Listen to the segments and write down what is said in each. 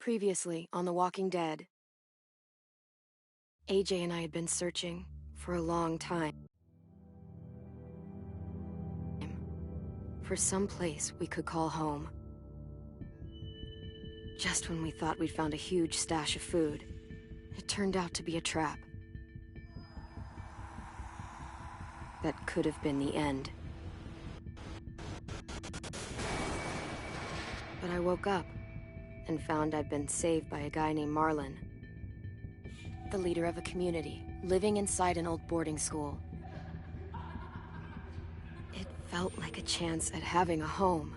Previously on The Walking Dead, AJ and I had been searching for a long time for some place we could call home. Just when we thought we'd found a huge stash of food, it turned out to be a trap. That could have been the end. But I woke up and found I'd been saved by a guy named Marlon, the leader of a community living inside an old boarding school. It felt like a chance at having a home,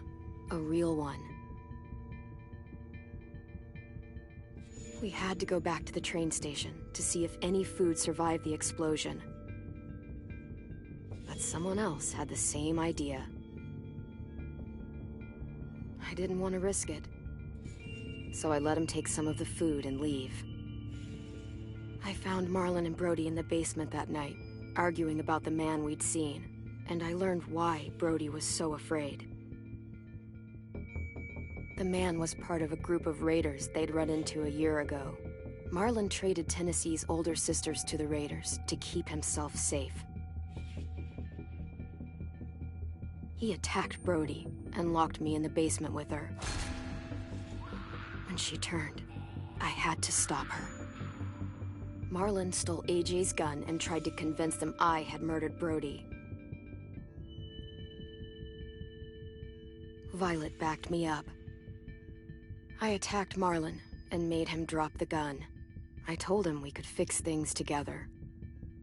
a real one. We had to go back to the train station to see if any food survived the explosion. But someone else had the same idea. I didn't want to risk it, so I let him take some of the food and leave. I found Marlon and Brody in the basement that night, arguing about the man we'd seen, and I learned why Brody was so afraid. The man was part of a group of raiders they'd run into a year ago. Marlon traded Tennessee's older sisters to the raiders to keep himself safe. He attacked Brody and locked me in the basement with her. When she turned, I had to stop her. Marlon stole AJ's gun and tried to convince them I had murdered Brody. Violet backed me up. I attacked Marlon and made him drop the gun. I told him we could fix things together.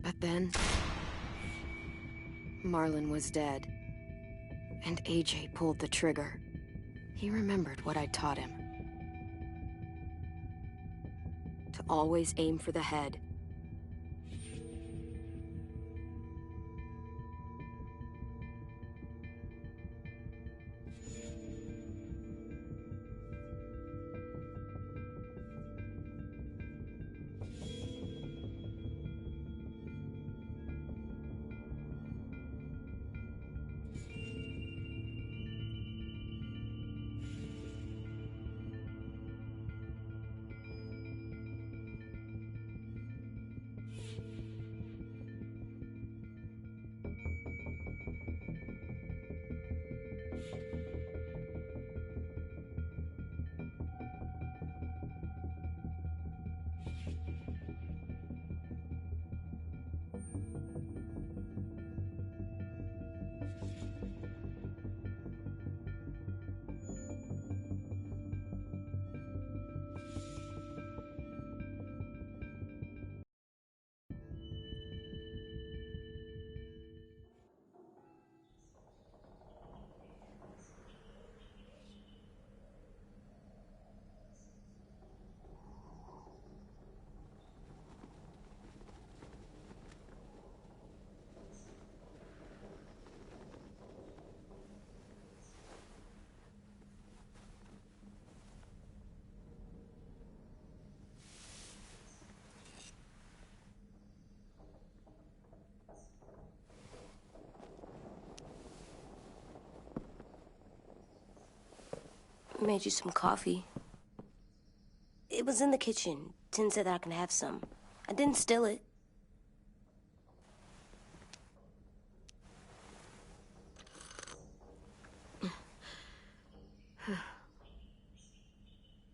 But then, Marlon was dead, and AJ pulled the trigger. He remembered what I'd taught him. To always aim for the head. Made you some coffee. It was in the kitchen. Tin said that I can have some. I didn't steal it.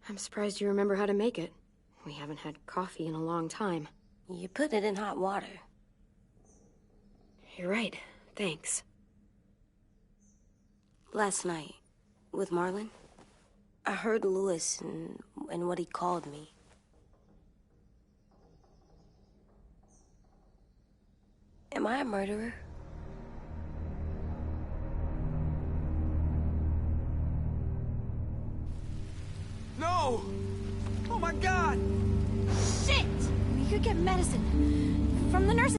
I'm surprised you remember how to make it. We haven't had coffee in a long time. You put it in hot water. You're right. Thanks. Last night, with Marlon, I heard Lewis and what he called me. Am I a murderer? No! Oh my God! Shit! We could get medicine from the nurse.